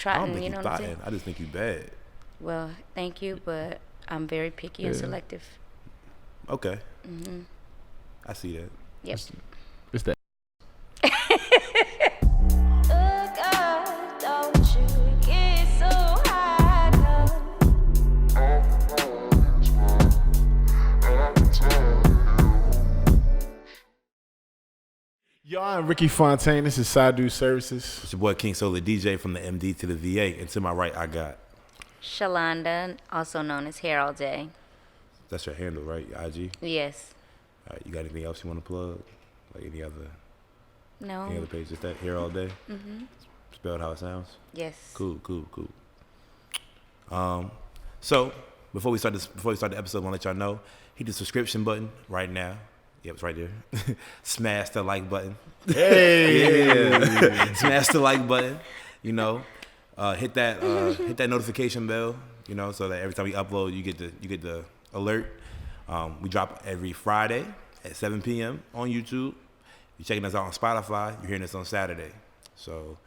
trotting. You you know what I'm saying? thotting. I just think you bad. Well, thank you, but I'm very picky and selective. Okay. I see that. Yep. It's that. Yo, I'm Ricky Fontaine. This is Sadu Services. It's your boy King Solar DJ from the MD to the VA. And to my right, I got. Shalonda, also known as Hair All Day. That's your handle, right? Your IG? Yes. All right, you got anything else you want to plug? Like any other No. page? Just that Hair All Day? Spelled how it sounds? Yes. Cool. So before we start the episode, I want to let y'all know, hit the subscription button right now. Yep, it's right there. Smash the like button. Hey, yeah. Smash the like button. You know, hit that notification bell. You know, so that every time we upload, you get the alert. We drop every Friday at 7 p.m. on YouTube. You're checking us out on Spotify. You're hearing us on Saturday. So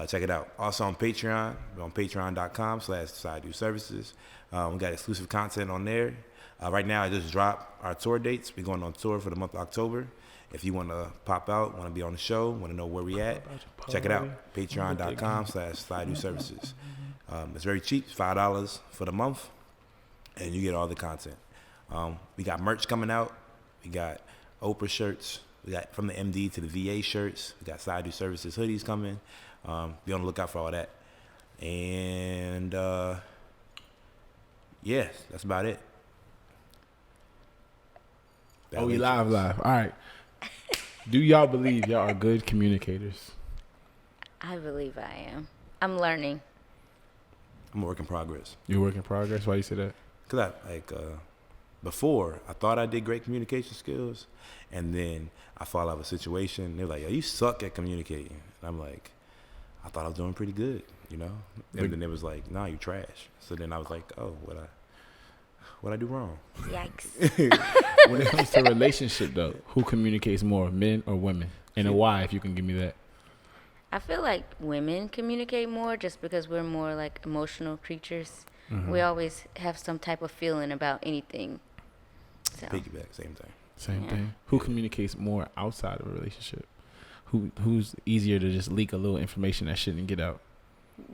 check it out. Also on Patreon. We're on patreon.com/SideViewServices. We got exclusive content on there. Right now, I just dropped our tour dates. We're going on tour for the month of October. If you want to pop out, want to be on the show, want to know where we at, check it out. Patreon.com/SideViewServices. It's very cheap, $5 for the month, and you get all the content. We got merch coming out. We got Oprah shirts. We got from the MD to the VA shirts. We got Side View Services hoodies coming. Be on the lookout for all that. And yeah, that's about it. we live. All right. Do y'all believe y'all are good communicators? I believe I am. I'm learning. I'm a work in progress. You're a work in progress? Why you say that? Because before, I thought I did great communication skills, and then I fall out of a situation. They're like, "Yo, you suck at communicating." And I'm like, "I thought I was doing pretty good, you know?" And then it was like, "Nah, you trash." So then I was like, "Oh, what I do wrong?" Yikes. When it comes to relationship, though, who communicates more, men or women? And why, if you can give me that? I feel like women communicate more just because we're more like emotional creatures. We always have some type of feeling about anything. So. Piggyback, same thing. Same thing. Who communicates more outside of a relationship? Who's easier to just leak a little information that shouldn't get out?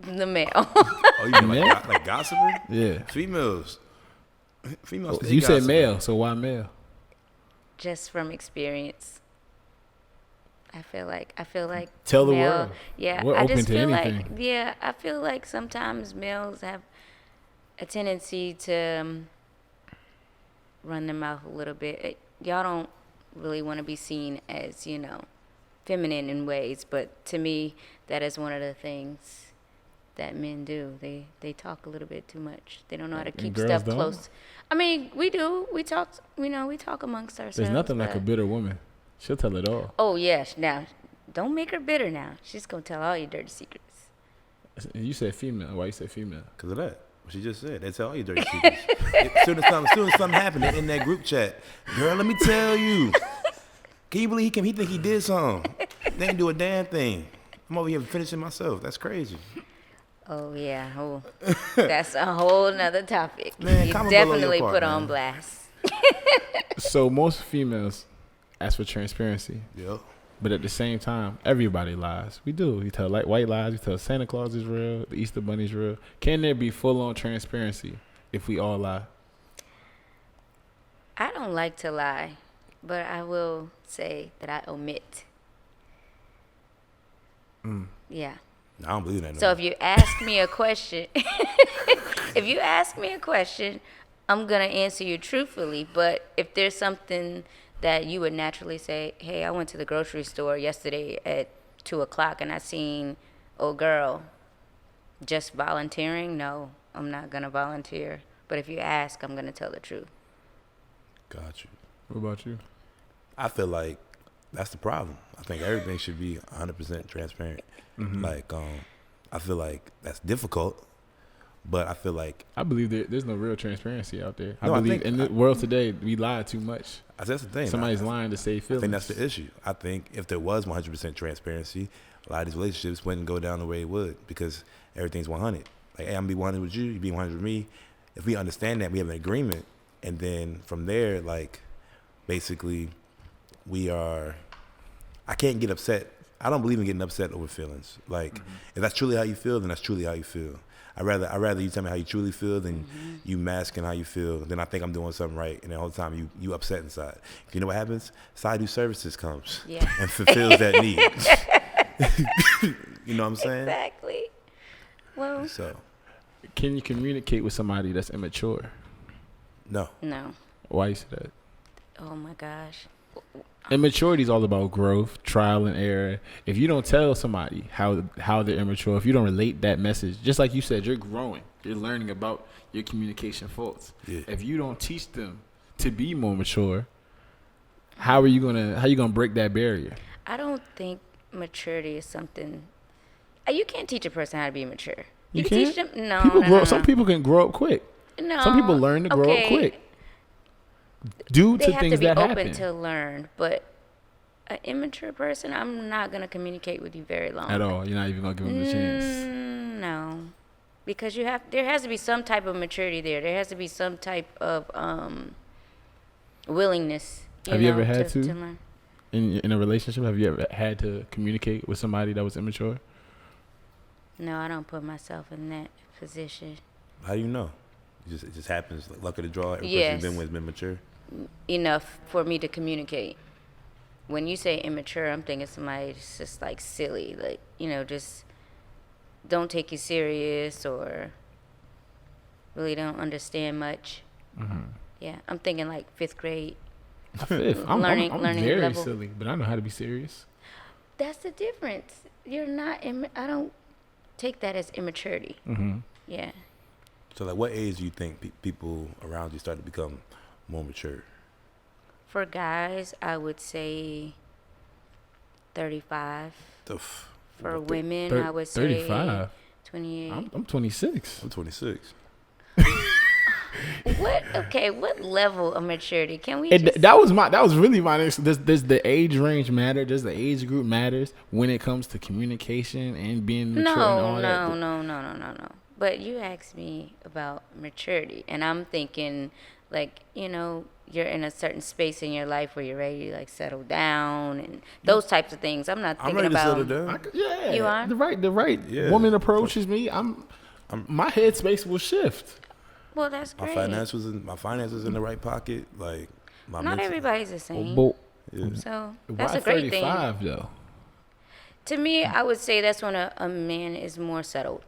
The male. Oh, you mean like gossiping? Yeah. Females. Well, you said male, so why male? Just from experience. I feel like tell the male, world. Yeah, We're I open just to feel anything. I feel like sometimes males have a tendency to run their mouth a little bit. Y'all don't really want to be seen as, feminine in ways, but to me, that is one of the things that men do. They talk a little bit too much. They don't know how to keep stuff close. I mean, we do. We talk. We talk amongst ourselves. There's nothing like a bitter woman. She'll tell it all. Oh yes. Now, don't make her bitter. Now she's gonna tell all your dirty secrets. You said female. Why you said female? Because of that. What she just said. They tell all your dirty secrets. As soon as something happened in that group chat, girl, let me tell you. Can you believe he think he did something? They didn't do a damn thing. I'm over here finishing myself. That's crazy. Oh yeah. Oh, that's a whole nother topic. Man, you comment below your definitely part, put man. on blast. So most females ask for transparency. Yep. But at the same time, everybody lies. We do. We tell like white lies. We tell Santa Claus is real. The Easter Bunny is real. Can there be full-on transparency if we all lie? I don't like to lie, but I will say that I omit. Yeah. I don't believe that. So if you ask me a question, I'm going to answer you truthfully. But if there's something that you would naturally say, hey, I went to the grocery store yesterday at 2:00 and I seen old girl just volunteering, no, I'm not going to volunteer. But if you ask, I'm going to tell the truth. Got you. What about you? I feel like that's the problem. I think everything should be 100% transparent. Like, I feel like that's difficult, but I feel like... I believe there's no real transparency out there. No, I believe in the world today, we lie too much. That's the thing. Somebody's lying to save feelings. I think that's the issue. I think if there was 100% transparency, a lot of these relationships wouldn't go down the way it would because everything's 100. Like, hey, I'm gonna be 100 with you, you be 100 with me. If we understand that, we have an agreement, and then from there, like, basically, I can't get upset. I don't believe in getting upset over feelings. Like, if that's truly how you feel, then that's truly how you feel. I rather you tell me how you truly feel than you masking how you feel. Then I think I'm doing something right, and the whole time you upset inside. You know what happens? Side Services comes and fulfills that need. You know what I'm saying? Exactly. Well, So, Can you communicate with somebody that's immature? no. no. Why you say that? Oh my gosh. Immaturity is all about growth, trial and error. If you don't tell somebody how they're immature, if you don't relate that message, just like you said, you're growing, you're learning about your communication faults. Yeah. If you don't teach them to be more mature, how you gonna break that barrier? I don't think maturity is something. You can't teach a person how to be mature. You can can't? teach them. No, People no, grow. no, Some no. people can grow up quick. No. Some people learn to grow up quick due They to have things to be that open happen. to learn, but an immature person, I'm not gonna communicate with you very long. At all, you're not even gonna give them a chance. No, because there has to be some type of maturity there. There has to be some type of willingness. Have you ever had to to? learn. In a relationship, have you ever had to communicate with somebody that was immature? No, I don't put myself in that position. How do you know? It just happens. Like, luck of the draw. Every person Yes. you've been with has been mature. Enough for me to communicate. When you say immature, I'm thinking somebody that's just like silly, like, just don't take you serious or really don't understand much. Yeah, I'm thinking like 5th grade. Fifth. I'm Learning very level. silly, but I know how to be serious. That's the difference. You're not. I don't take that as immaturity. Yeah. So, like, what age do you think people around you start to become more mature? For guys, I would say 35. For women, I would say 35. 28. I'm 26. I'm 26. What level of maturity can we And just... that was really my next. Does the age range matter? Does the age group matters when it comes to communication and being mature and all that? No. But you asked me about maturity, and I'm thinking, like, you're in a certain space in your life where you're ready to, like, settle down and those types of things. I'm not thinking I'm ready about... to settle down. Yeah, You are? the right woman approaches me. My headspace will shift. Well, that's My great. finances in the right pocket. Like, my Not mental- everybody's the same. But Yeah. So that's why a great thing. 35 though? To me, I would say that's when a man is more settled.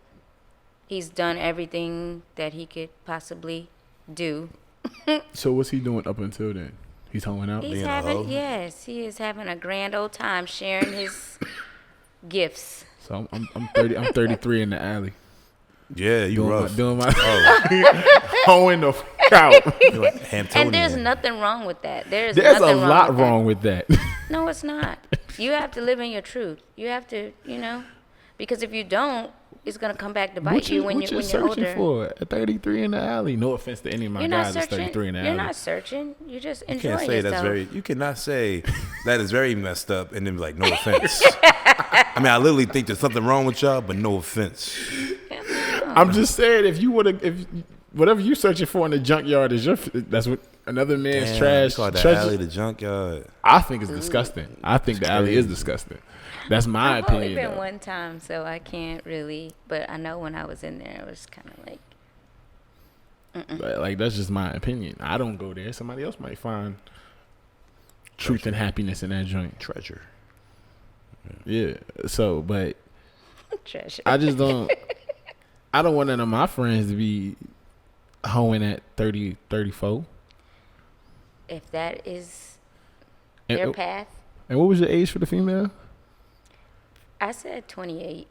He's done everything that he could possibly do. So what's he doing up until then? He's hoeing out. He's Being a hoe? he is having a grand old time sharing his gifts. So I'm 30. I'm 33 in the alley. Yeah, you rough. Doing my Oh, hoeing the f- out. you like Hamptonian. And there's nothing wrong with that. There's There's a nothing lot with that. wrong with that. No, it's not. You have to live in your truth. You have to, because if you don't, it's gonna come back to bite you when you're searching older. for at 33 in the alley? No offense to any of my You're not guys that's searching. 33 in the You're alley. not searching. You're just You enjoying can't say yourself. that's very. You cannot say that is very messed up and then be like, no offense. I mean, I literally think there's something wrong with y'all, but no offense. I'm just saying, if whatever you searching for in the junkyard is that's what another man's Damn, trash. you call the treasure. alley the junkyard. I think it's disgusting. I think the alley is disgusting. That's my I've only opinion. been though. one time, so I can't really. But I know when I was in there, it was kind of like. But, like, that's just my opinion. I don't go there. Somebody else might find truth and happiness in that joint. Treasure. Yeah. So, but Treasure. I just don't. I don't want none of my friends to be hoeing at 30, 34. If that is And, their path, and what was your age for the female? I said 28,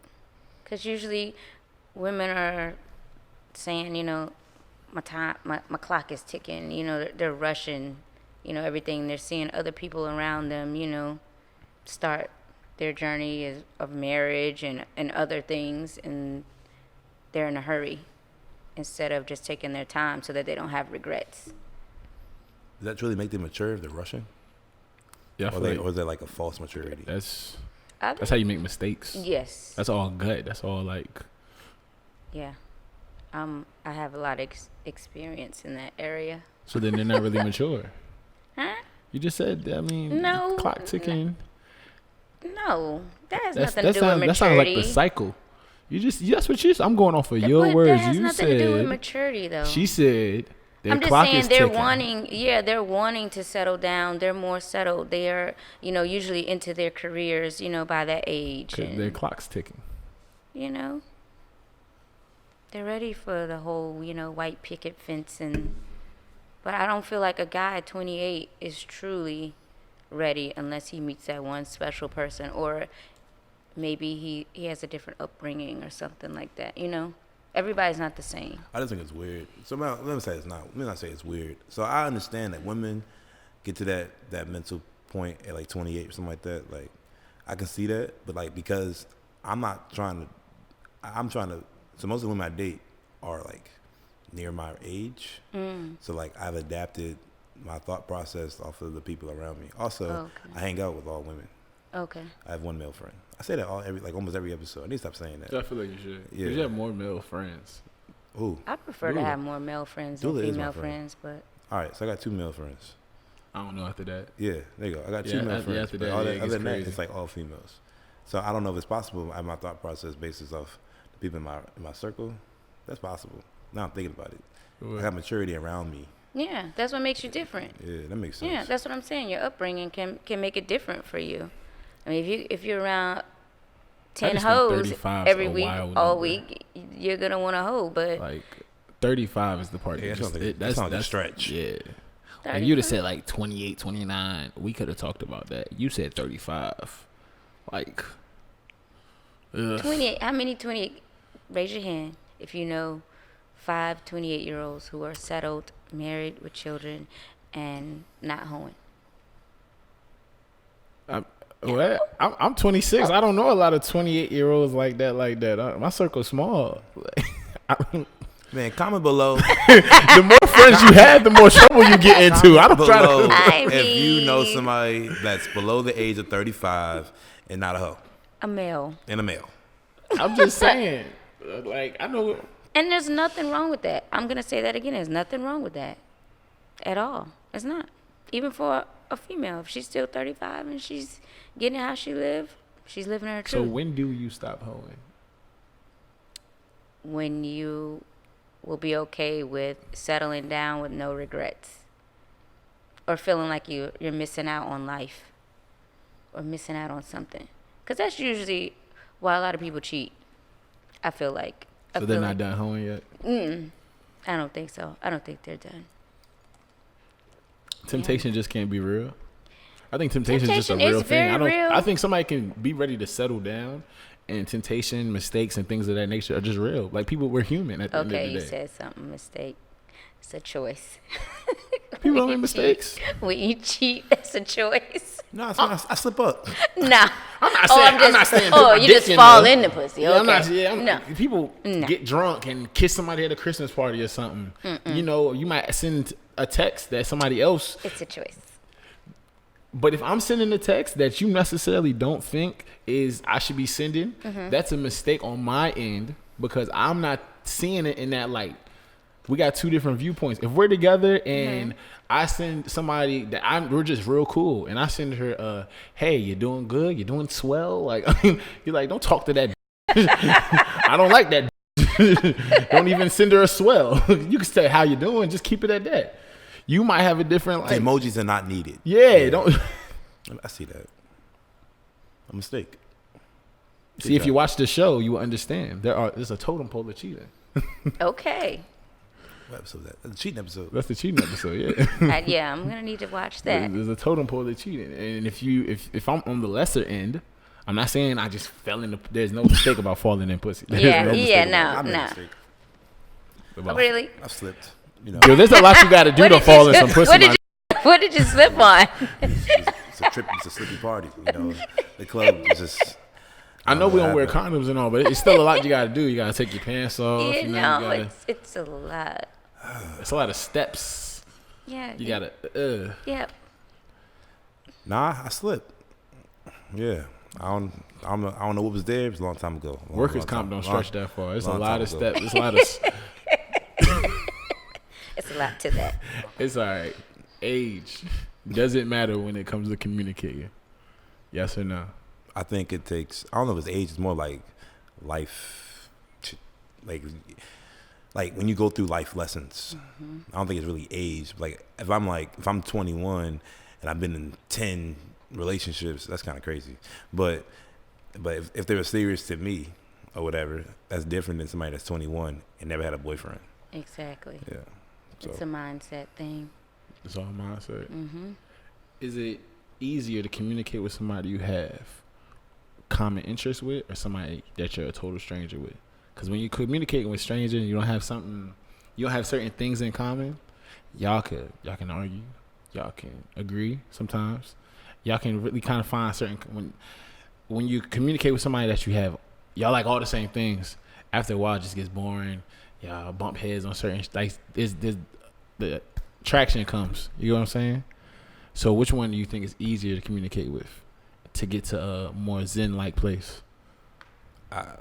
because usually women are saying, my time, my clock is ticking. They're rushing, everything. They're seeing other people around them, start their journey of marriage and other things, and they're in a hurry instead of just taking their time so that they don't have regrets. Does that really make them mature if they're rushing? Yeah, I Or, feel like or is that like a false maturity? that's That's how you make mistakes. Yes. That's all gut. That's all like. Yeah. I have a lot of experience in that area. So then they're not really mature. Huh? You just said. I mean, No. clock ticking. No, that has nothing to do with maturity. That sounds like the cycle. That's what you. I'm going off of your but words. That has You nothing said. to do with maturity, though. She said. I'm just saying they're wanting to settle down. They're more settled. They're, usually into their careers, by that age. Their clock's ticking. They're ready for the whole, white picket fence. But I don't feel like a guy at 28 is truly ready unless he meets that one special person, or maybe he has a different upbringing or something like that, Everybody's not the same. I just think it's weird. So let me say it's not. Let me not say it's weird. So I understand that women get to that mental point at like 28 or something like that. Like I can see that, but like because I'm trying to. So most of the women I date are like near my age. So like I've adapted my thought process off of the people around me. Also, I hang out with all women. Okay. I have one male friend. I say that almost every episode. I need to stop saying that. I feel like you should. Yeah. You have more male friends. Ooh. I prefer to have more male friends than female friends, but. All right, so I got 2 male friends. I don't know after that. Yeah, there you go. I got 2 male friends. After that, other than that, it's like all females. So I don't know if it's possible. I have my thought process basis off the people in my circle. That's possible. Now I'm thinking about it. I got maturity around me. Yeah, that's what makes you different. Yeah, that makes sense. Yeah, that's what I'm saying. Your upbringing can make it different for you. I mean, if you're around 10 hoes every week, all week, you're gonna want a hoe. But like 35 is the part. Yeah, that's not a stretch. Yeah. If you'd have said like 28, 29, we could have talked about that. You said 35. Like, 28. How many 28? Raise your hand if you know 5 28-year-olds who are settled, married with children, and not hoeing. I'm 26. I don't know a lot of 28-year-olds like that. My circle's small. Man, comment below. The more friends you have, the more trouble you get into. I don't try to. If you know somebody that's below the age of 35 and not a hoe. A male. And a male. I'm just saying. Like, I know. And there's nothing wrong with that. I'm going to say that again. There's nothing wrong with that at all. It's not. Even for a female. If she's still 35 and she's getting how she live, she's living her truth. So when do you stop hoeing? When you will be okay with settling down with no regrets. Or feeling like you're missing out on life. Or missing out on something. Because that's usually why a lot of people cheat. I feel like. So they're not done hoeing yet? I don't think so. I don't think they're done. Temptation just can't be real. I think temptation is just a real thing. I think somebody can be ready to settle down, and temptation, mistakes, and things of that nature are just real. Like we're human at the end of the day. Okay, you said something. Mistake. It's a choice. People don't make mistakes. When you cheat, it's a choice. No, I slip up. Nah. I'm not saying. You just fall in the pussy. Yeah, Okay. No. People get drunk and kiss somebody at a Christmas party or something. You might send a text that somebody else. It's a choice. But if I'm sending a text that you necessarily don't think is I should be sending, that's a mistake on my end because I'm not seeing it in that light. We got 2 different viewpoints. If we're together and I send somebody that we're just real cool, and I send her, hey, you doing good? You doing swell? Like, you're like, don't talk to that. I don't like that. Don't even send her a swell. You can say how you doing. Just keep it at that. You might have a different like. Emojis are not needed. Yeah, don't. I see that. A mistake. See, if you watch the show, you will understand. There's a totem pole of cheating. Okay. What episode is that? That's the cheating episode. That's the cheating episode, yeah. Yeah, I'm gonna need to watch that. There's a totem pole of cheating, and if I'm on the lesser end, I'm not saying I just fell in. There's no mistake about falling in pussy. No. Really? I've slipped. Yo, there's a lot you got to do to fall in some pussy. What did you slip on? It's a slippy party. The club is just. I know we don't wear condoms and all, but it's still a lot you got to do. You got to take your pants off. It's a lot. It's a lot of steps. Yeah. You got to. Yep. Nah, I slipped. Yeah. I don't know what was there. It was a long time ago. Workers' long comp time- don't long- stretch that far. It's a long lot time of ago. steps. It's a lot of. It's a lot to that. It's all right. Age doesn't matter when it comes to communicating. Yes or no? I think it takes. I don't know if it's age. It's more like life, like when you go through life lessons. I don't think it's really age. Like if I'm 21 and I've been in 10 relationships, that's kind of crazy. But if they were serious to me or whatever, that's different than somebody that's 21 and never had a boyfriend. Exactly. Yeah. So It's a mindset thing. It's all mindset. Mm-hmm. Is it easier to communicate with somebody you have common interests with, or somebody that you're a total stranger with? Because when you communicating with strangers and you don't have certain things in common, y'all can argue, y'all can agree sometimes, y'all can really kind of find certain when you communicate with somebody that you have, y'all like all the same things. After a while, it just gets boring. Y'all bump heads on certain the traction comes. You know what I'm saying? So which one do you think is easier to communicate with to get to a more zen-like place? I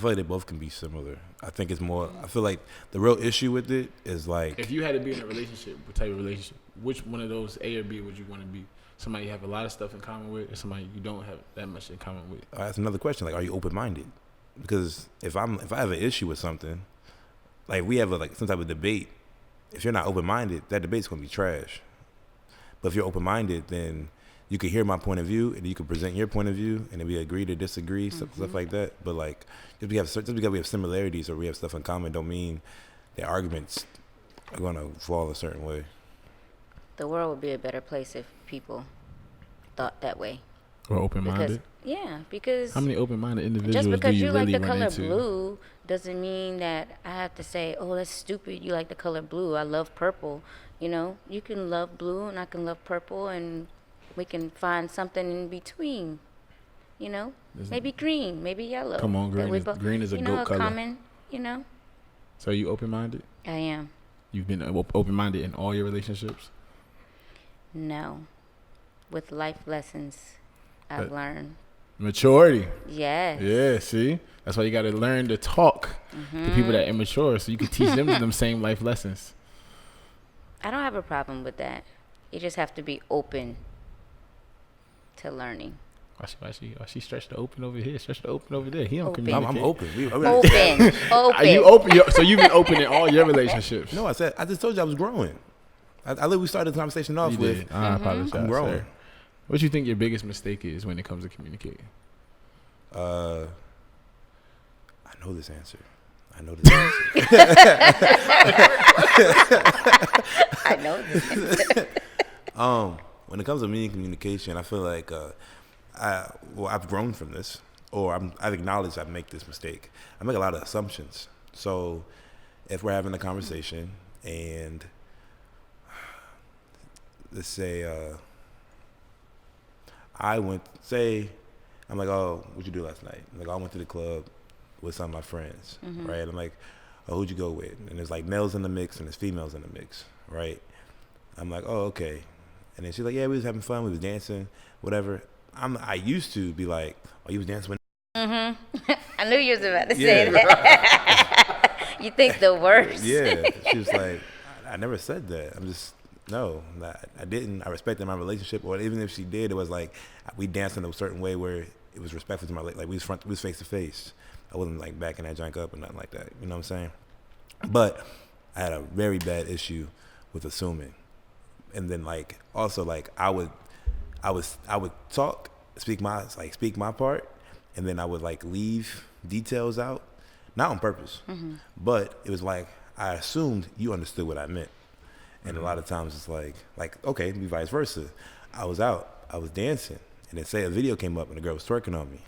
feel like they both can be similar. I think it's more. I feel like the real issue with it is like If you had to be in a relationship, what type of relationship? Which one of those A or B would you want to be? Somebody you have a lot of stuff in common with, or somebody you don't have that much in common with? that's another question. Like, are you open-minded? Because if I have an issue with something, like we have some type of debate, if you're not open-minded, that debate's gonna be trash. But if you're open-minded, then you can hear my point of view and you can present your point of view, and then we agree to disagree, stuff like that. But like, just because we have similarities or we have stuff in common, don't mean the arguments are gonna fall a certain way. The world would be a better place if people thought that way. Or open-minded? Because How many open-minded individuals just because do you like really the run color into? blue doesn't mean that I have to say, oh, that's stupid. You like the color blue. I love purple. You know, you can love blue and I can love purple, and we can find something in between. You know, maybe green, maybe yellow. Come on, That green we is- both- green is a you know, goat color. common. You know, So are you open-minded? I am. You've been open-minded in all your relationships? No, with life lessons I've But- learned. Maturity. Yes. Yeah, see? That's why you got to learn to talk to people that are immature so you can teach them same life lessons. I don't have a problem with that. You just have to be open to learning. Why she stretched the open over here, stretched the open over there? He don't Open. communicate. I'm open. Open. Are you open? So you've been open in all your relationships? No, I just told you I was growing. I literally started the conversation off You with, did. I apologize. I'm growing. Sir. What do you think your biggest mistake is when it comes to communicating? I know this answer. I know this. When it comes to meaning communication, I feel like I've grown from this, or I've acknowledged I make this mistake. I make a lot of assumptions. So if we're having a conversation and let's say I'm like, oh, what'd you do last night? I'm like, oh, I went to the club with some of my friends, right? I'm like, oh, who'd you go with? And there's like males in the mix and there's females in the mix, right? I'm like, oh, okay. And then she's like, yeah, we was having fun, we was dancing, whatever. I used to be like, oh, you was dancing with I knew you was about to say that. You think the worst. Yeah. She was like, I never said that. I'm just, no, I didn't. I respected my relationship, or even if she did, it was like we danced in a certain way where it was respectful to my, like we was face to face. I wasn't like backing that junk up or nothing like that. You know what I'm saying? But I had a very bad issue with assuming, and then like also like I would talk, speak my part, and then I would like leave details out, not on purpose, but it was like I assumed you understood what I meant. And a lot of times it's like, okay, be vice versa. I was out, I was dancing, and then say a video came up and the girl was twerking on me,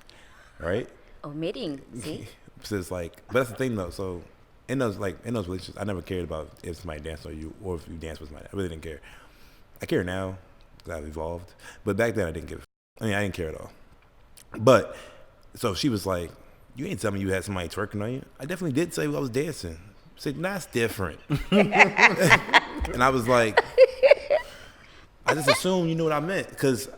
right? Omitting, see? So it's like, but that's the thing though. So in those relationships, I never cared about if somebody danced on you or if you danced with somebody. I really didn't care. I care now because I've evolved, but back then I didn't I didn't care at all. But so she was like, you ain't tell me you had somebody twerking on you. I definitely did say I was dancing. I said, nah, that's different. And I was like, I just assumed you knew what I meant, because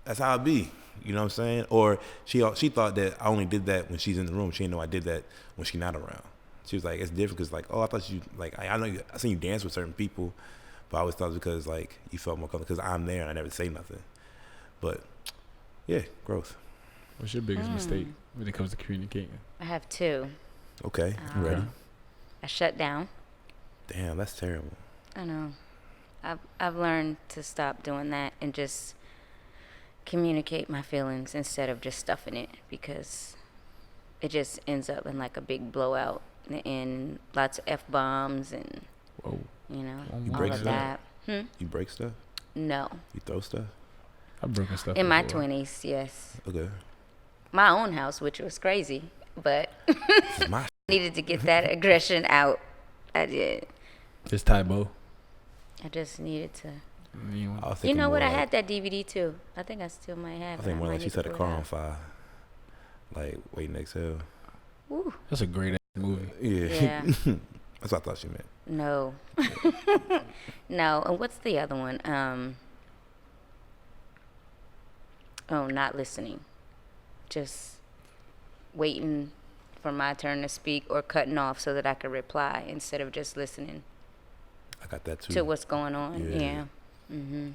that's how it be. You know what I'm saying? Or she thought that I only did that when she's in the room. She didn't know I did that when she's not around. She was like, it's different because like, oh, I thought you like I know I seen you dance with certain people, but I always thought it was because like you felt more comfortable because I'm there and I never say nothing. But yeah, growth. What's your biggest mistake when it comes to communicating? I have two. Okay, I'm ready. I shut down. Damn, that's terrible. I know. I've learned to stop doing that and just communicate my feelings instead of just stuffing it, because it just ends up in like a big blowout and lots of F-bombs and Whoa. you know You all break of stuff? that. You break stuff? No. You throw stuff? I've broken stuff In my before. 20s, yes. Okay. My own house, which was crazy, but This is my needed to get that aggression out. I did. Just tie bow. I just needed to. I was You thinking know what? more I like- had that DVD too. I think I still might have I it. think more might like she need to set a pull it car on out. fire. Like Waiting to Exhale. Woo. That's a great movie. Yeah. That's what I thought she meant. No. No. And what's the other one? Oh, not listening. Just waiting for my turn to speak or cutting off so that I could reply instead of just listening I got that too. to what's going on. Yeah. Yeah. Mm-hmm.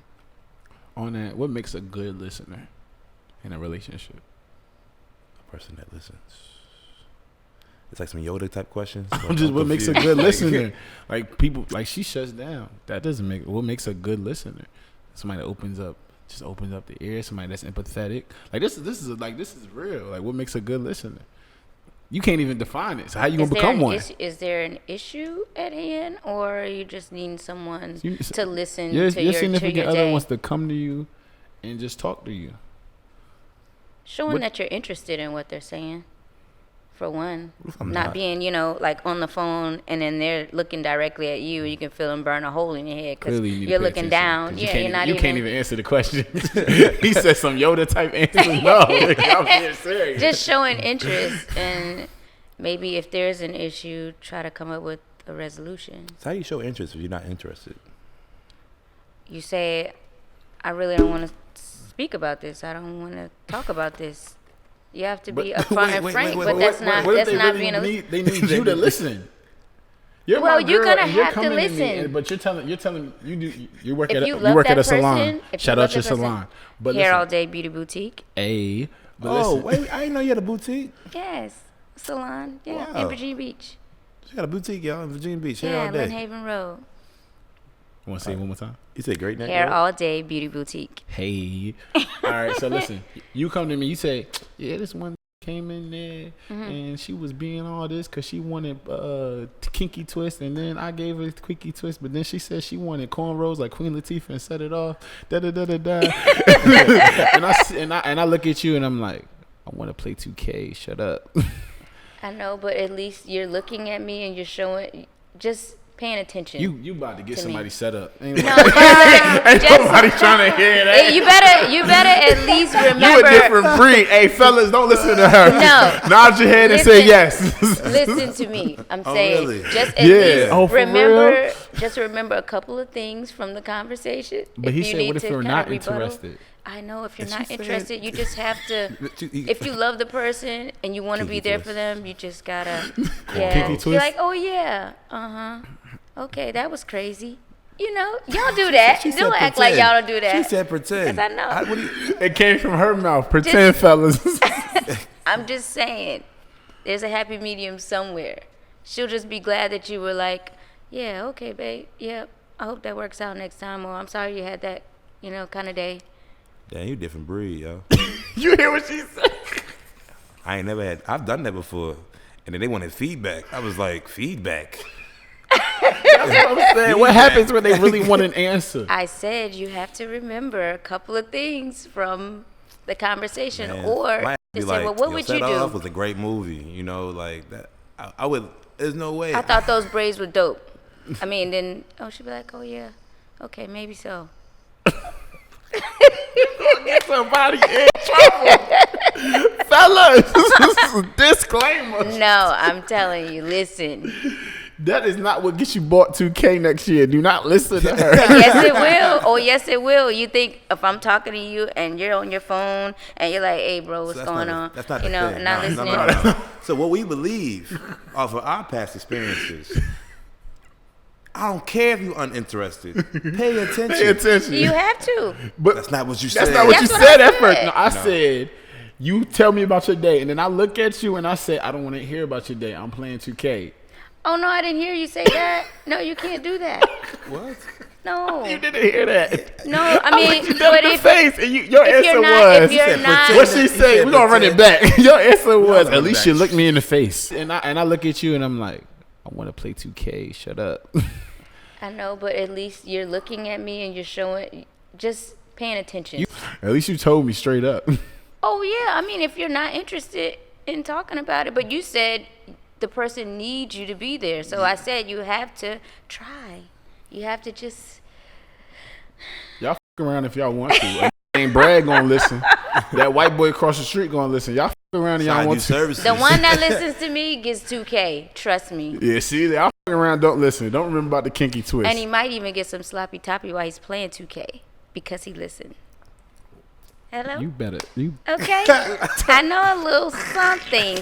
On that, what makes a good listener in a relationship? A person that listens. It's like some Yoda type questions. Just what makes a confused. good listener? Like people, like she shuts down. That doesn't make. What makes a good listener? Somebody that opens up the ear. Somebody that's empathetic. Like this is real. Like what makes a good listener? You can't even define it. So how you gonna become one? Is there an issue at hand, or are you just needing someone to listen Your to your significant other day? wants to come to you and just talk to you. Showing What- that you're interested in what they're saying, for one. I'm Not not? being, like on the phone and then they're looking directly at you. You can feel them burn a hole in your head because Clearly, you need to you're pay looking attention, down. 'cause Yeah, you're not you even. can't even answer the question. He said some Yoda type answers. No, I'm being serious. Just showing interest, and maybe if there's an issue, try to come up with a resolution. So how do you show interest if you're not interested? You say, I really don't want to speak about this. I don't want to talk about this. You have to be But- upfront wait, and frank, wait, but wait, that's wait, not What if that's they not really being a need, they need you to listen? You're Well, my you're girl, gonna and you're have to coming me, listen. but you're telling you work If at you you love work at that a salon. person, if you Shout love out your that person, salon. But Hair All listen, Day Beauty Boutique. but Oh, listen, wait, I didn't know you had a boutique. Yes, salon. Yeah, Wow. in Virginia Beach. She got a boutique, y'all, in Virginia Beach. Hair Yeah, all day. Lynn Haven Road. want to say it one more time? You said Great Neck Hair Road? All Day Beauty Boutique. Hey, all right. So listen, you come to me. You say, yeah, this one came in there and she was being all this because she wanted kinky twist, and then I gave her quickie twist, but then she said she wanted cornrows like Queen Latifah and set it off. Da da da da da. and I look at you and I'm like, I want to play 2K. Shut up. I know, but at least you're looking at me and you're showing, just paying attention. You about to get To me. somebody set up. Ain't no, nobody trying to hear that. you better at least You a remember. different breed. Hey, fellas, don't listen to her. No. Nod your head and say Listen. yes. Listen to me. I'm saying really? just at Yeah. least Oh, for remember. real? Just remember a couple of things from the conversation. But If he you said, need what if to you're kinda not rebuttal. interested? I know if you're And she not said- interested, you just have to. If you love the person and you want to be Kinky there twist. for them, you just gotta, Kinky be twist? like, oh yeah, okay, that was crazy. Y'all do that. She said Don't act like pretend. y'all don't do that. She said pretend. 'Cause I know. what do you, It came from her mouth. Pretend, fellas. I'm just saying, there's a happy medium somewhere. She'll just be glad that you were like, yeah, okay, babe, yep. I hope that works out next time, or I'm sorry you had that, kind of day. damn, you a different breed, yo. You hear what she said? I ain't never had. I've done that before, and then they wanted feedback. I was like, feedback. That's what I'm saying. What happens when they really want an answer? I said you have to remember a couple of things from the conversation, Man, or might to be say, like, well, what yo, would Set you Off do? was a great movie, like that. I would. There's no way. I thought those braids were dope. I mean, then she'd be like, oh yeah, okay, maybe so. Get somebody in trouble. Fellas, disclaimer. No, I'm telling you, listen. That is not what gets you bought 2K next year. Do not listen to her. Yes, it will. Oh, yes, it will. You think if I'm talking to you and you're on your phone and you're like, "Hey, bro, what's going on?" That's not you the know, thing. not No, listening. no. So what we believe off of our past experiences, I don't care if you're uninterested. Pay attention. Pay attention. You have to. But That's not what you said. that's not what That's you what said I at first. said. No, I said, you tell me about your day. And then I look at you and I say, I don't want to hear about your day. I'm playing 2K. Oh no, I didn't hear you say that. No, you can't do that. What? No. You didn't hear that. No, I mean, You but in the if face, and your if answer you're not, was. if you're not, What she say? We're gonna run it back. Your answer was, run at it least back. you look me in the face. And I look at you and I'm like, I want to play 2K. Shut up. I know, but at least you're looking at me and you're showing, just paying attention. At least you told me straight up. Oh yeah, I mean, if you're not interested in talking about it, but you said the person needs you to be there, so I said you have to try. You have to just. Y'all f around if y'all want to. Ain't Brad gonna listen. That white boy across the street gonna listen. Y'all f around and y'all Side want do to. services. The one that listens to me gets 2K. Trust me. Yeah, see, y'all f around. Don't listen. Don't remember about the kinky twist. And he might even get some sloppy toppy while he's playing 2K because he listened. Hello? You better. You. Okay. I know a little something.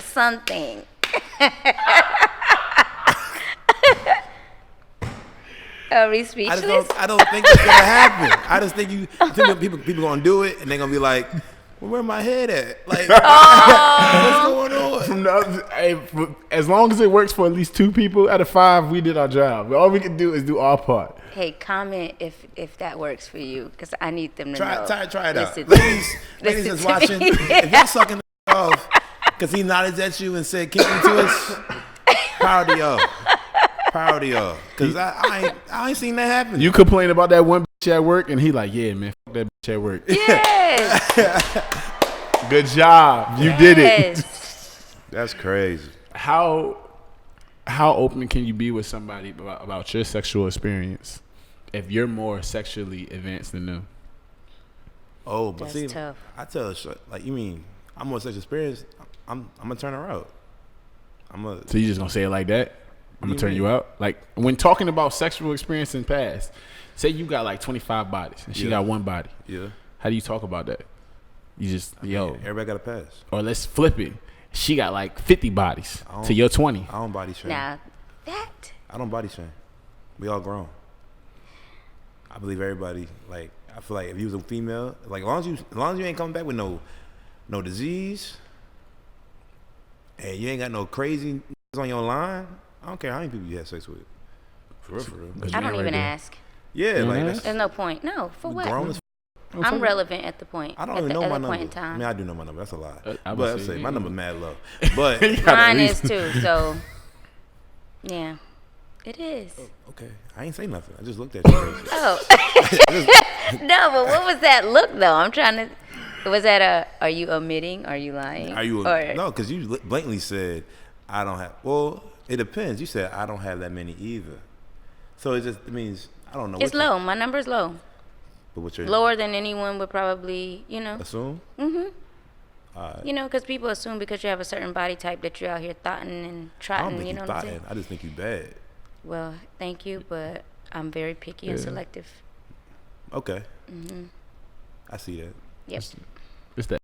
Are we speechless? I don't think it's gonna happen. I just think people gonna do it and they're gonna be like, well, where my head at? Like, what's going on? From the other, hey, as long as it works for at least 2 people out of 5, we did our job. All we can do is do our part. Hey, comment if that works for you, because I need them to know. Try it out. Listen, Ladies listen that's to watching, me. if y'all sucking off because he nodded at you and said kinky twist, proud of y'all. Proud of y'all. Because I ain't seen that happen. You complain about that one bitch at work, and he like, yeah, man, fuck that bitch at work. Yes. Good job. You did it. Yes. That's crazy. How open can you be with somebody about your sexual experience if you're more sexually advanced than them? Oh, but That's see, tough. I tell her, like, you mean I'm more sexual experience? I'm gonna turn her out. So you just gonna say it like that? I'm gonna do turn you you out? Like, when talking about sexual experience in the past, say you got like 25 bodies and she Yeah. got one body. Yeah. How do you talk about that? You just, yo. Everybody got a pass. Or let's flip it. She got like 50 bodies to your 20. I don't body shame. Now, that. I don't body shame. We all grown. I believe everybody. Like, I feel like if you was a female, like as long as you ain't coming back with no disease, and you ain't got no crazy on your line, I don't care how many people you have sex with. For real, for real. I don't even ask. Yeah, You like don't that's ask? There's no point. No, for what? grown as. I'm relevant at the point. I don't at even the, know at my the number. point in time. I mean, I do know my number. That's a lie. I would But I say say you my ain't- number mad low. But Mine is too. So, yeah, it is. okay, I ain't say nothing. I just looked at you. Crazy. Oh, no, but what was that look though? I'm trying to. Was that a? Are you omitting? Are you lying? Are you Or- no? Because you blatantly said I don't have. Well, it depends. You said I don't have that many either. So it means I don't know. It's what you- low. My number's low. But what you're Lower than anyone would probably, assume? because people assume because you have a certain body type that you're out here thotting and I don't trotting. think You you know what I'm saying? thought. I just think you bad. Well, thank you, but I'm very picky and selective. Okay. I see that. Yep. It's that.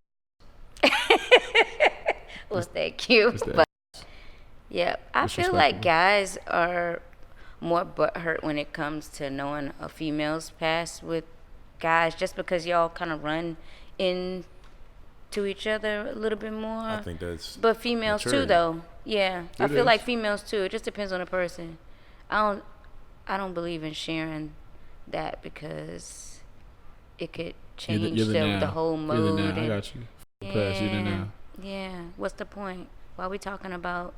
Well, thank you. It's that. But yeah, I feel like Disrespectful. guys are more butthurt when it comes to knowing a female's past with guys, just because y'all kind of run into each other a little bit more. I think that's. But females maturity. too, though. Yeah, I It feel is. like females too. It just depends on the person. I don't believe in sharing that because it could change You're the the now. whole You're the mood. now. I and- got you. Past, you're the now. yeah. What's the point? Why are we talking about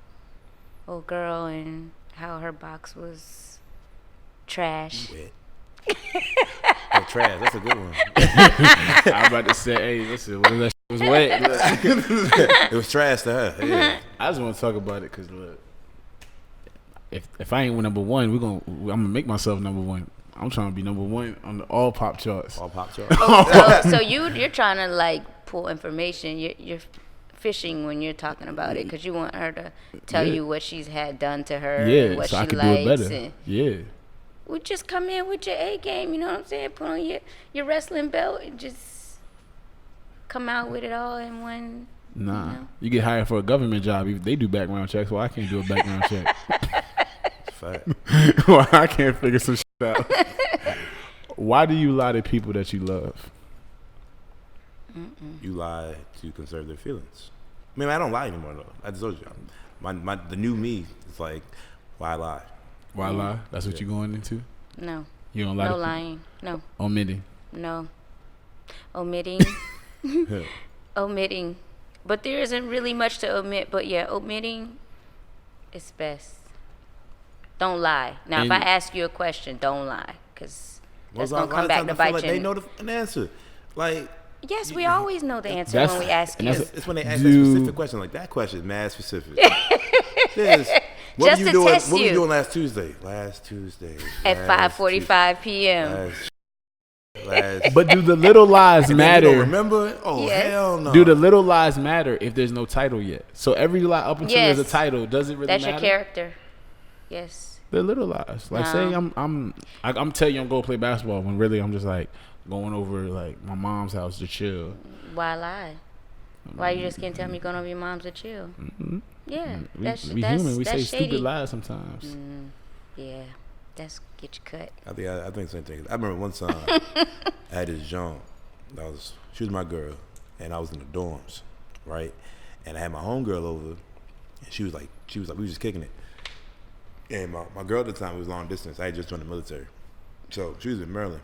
old girl and how her box was trash? Wet. Oh, trash. That's a good one. I'm about to say, hey, listen, what that shit was wet. It was trash to her. Yeah. I just want to talk about it because look, if I ain't number one, I'm gonna make myself number one. I'm trying to be number one on all pop charts. All pop chart. So you're trying to like pull information. You're fishing when you're talking about it because you want her to tell you what she's had done to her and Yeah, what so she I could do it likes. better. And Yeah. we just come in with your A game, you know what I'm saying? Put on your wrestling belt and just come out with it all in one. Nah. You know? You get hired for a government job. They do background checks. Well, I can't do a background check. Fact. Well, I can't figure some shit out. Why do you lie to people that you love? You lie to conserve their feelings. I mean, I don't lie anymore though. I just told you. The new me is like, why lie? Why lie? That's what you going into? No. You don't lie No to people? lying. No. Omitting. No. Omitting. Omitting. But there isn't really much to omit. But yeah, omitting is best. Don't lie. Now, if I ask you a question, don't lie. Because that's going to come back to bite you. They know an answer. Like, yes, we always know the answer when we ask you. it's when they ask a specific question. Like, that question is mad specific. This, Just to test what were you you. doing last Tuesday? Last Tuesday. At 5:45 p.m. But do the little lies You matter? don't remember? Oh, Yes. hell no. Do the little lies matter if there's no title yet? So every lie up until Yes. there's a title, does it really That's matter? your character. Yes. The little lies. Like say I'm telling you I'm going to play basketball when really I'm just like going over like my mom's house to chill. Why lie? Why you just can't tell me you're going over your mom's to chill? Mm-hmm. Yeah. We That's human. We that's say shady. stupid lies sometimes. Yeah. That's get you cut. I think same thing. I remember one time I had this Jean. She was my girl, and I was in the dorms, right? And I had my homegirl over, and she was like, we was just kicking it. And my girl at the time was long distance. I had just joined the military, so she was in Maryland,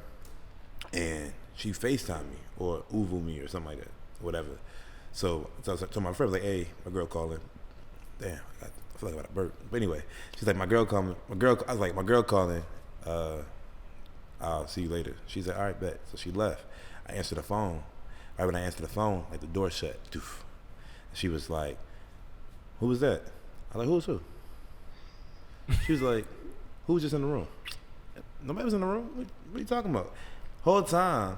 and she FaceTimed me or Uvu me or something like that, whatever. So my friend was like, "Hey, my girl calling." Damn, I feel like I'm about to burp. But anyway, she's like, my girl calling. I was like, my girl calling. I'll see you later. She's like, all right, bet. So she left. I answered the phone. Right when I answered the phone, like the door shut. Doof. She was like, who was that? I was like, who's who? She was like, who was just in the room? Nobody was in the room. What are you talking about? Whole time,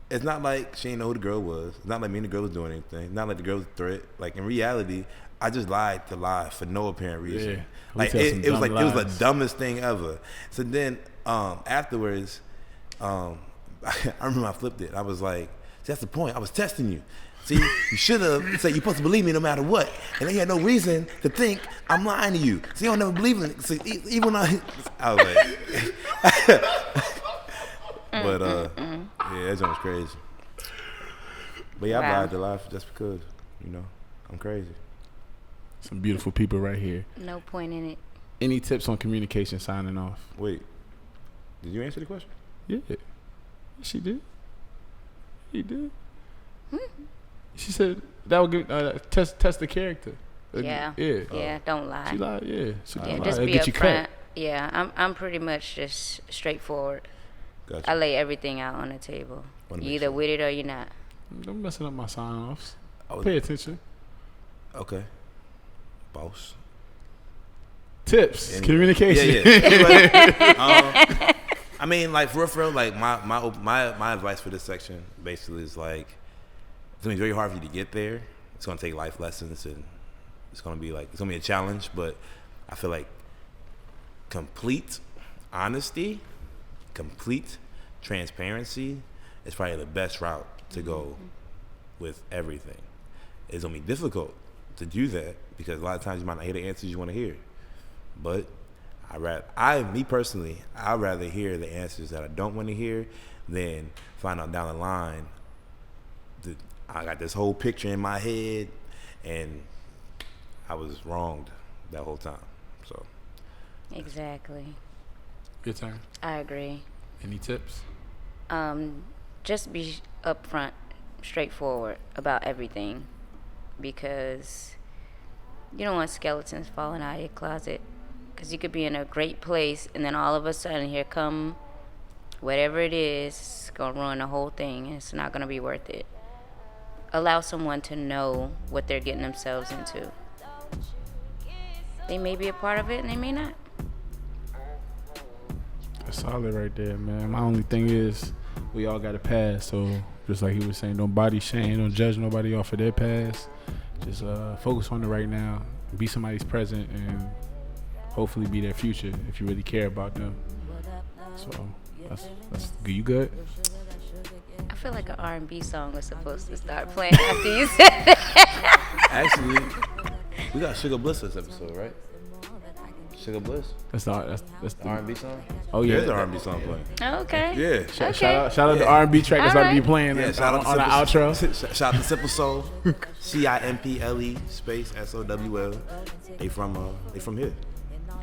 it's not like she didn't know who the girl was. It's not like me and the girl was doing anything. It's not like the girl was a threat. Like in reality, I just lied to lie for no apparent reason. Yeah. Like it was the dumbest thing ever. So then afterwards, I remember I flipped it. I was like, see, that's the point. I was testing you. See, you should have said you're supposed to believe me no matter what. And then you had no reason to think I'm lying to you. See, you don't never believe in it. See, even when I was like, but yeah, that was crazy. But yeah, I lied to life just because, I'm crazy. Some beautiful people right here. No point in it. Any tips on communication signing off? Wait, did you answer the question? Yeah. She did. He did. She said that would give test the character. Yeah. Yeah. Yeah. Don't lie. She lied. Yeah. She Yeah. lied. Just It'll be get you cut. upfront. Yeah. I'm pretty much just straightforward. Gotcha. I lay everything out on the table. You either with it or you're not. Don't messing up my sign offs. I was- Pay attention. Okay. Boss. Tips. Anyway. Communication. Yeah. Anyway, I mean, like for real, like my advice for this section basically is like it's gonna be very hard for you to get there. It's gonna take life lessons, and it's gonna be a challenge. But I feel like complete honesty, complete transparency is probably the best route to go with everything. It's gonna be difficult to do that because a lot of times you might not hear the answers you want to hear. But I'd rather hear the answers that I don't want to hear than find out down the line that I got this whole picture in my head and I was wronged that whole time. So Exactly. Your turn. I agree. Any tips? Just be upfront, straightforward about everything, because you don't want skeletons falling out of your closet. Because you could be in a great place, and then all of a sudden, here come whatever it is, it's gonna ruin the whole thing, and it's not gonna be worth it. Allow someone to know what they're getting themselves into. They may be a part of it, and they may not. That's solid right there, man. My only thing is we all got a past, so just like he was saying, don't body shame, don't judge nobody off of their past. Just focus on the right now. Be somebody's present, and hopefully be their future if you really care about them. So that's good. You good? I feel like an R&B song was supposed to start playing after you said that. Actually, we got Sugar Bliss this episode, right? Sugar Bliss, That's the R&B song. Oh yeah, There's an R&B song playing. Oh, okay. Yeah. Shout out the R&B track that's about to be Alright. playing Yeah, shout out on the to outro. Shout out to Simple Soul, Cimple space SOWL. They from here.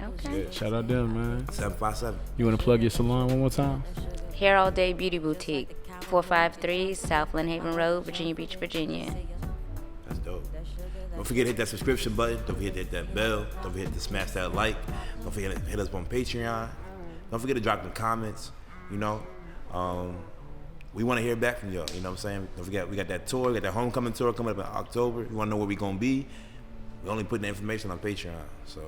Okay. Shout out them, man. 757. You want to plug your salon one more time? Hair All Day Beauty Boutique, 453 South Lynn Haven Road, Virginia Beach, Virginia. That's dope. Don't forget to hit that subscription button. Don't forget to hit that bell. Don't forget to smash that like. Don't forget to hit us on Patreon. Don't forget to drop the comments. You know, we want to hear back from y'all. You know what I'm saying? Don't forget, we got that tour. We got that homecoming tour coming up in October. You want to know where we gonna be? We're only putting the information on Patreon. So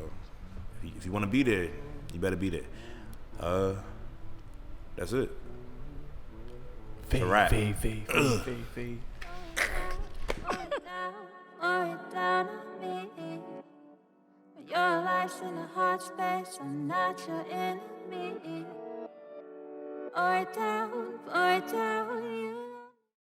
if you want to be there, you better be there. That's it. Fade, a wrap. fade, fade, fade, fade, fade. Down on me. Your life's in a hard space, I'm not your enemy. Pour it down, you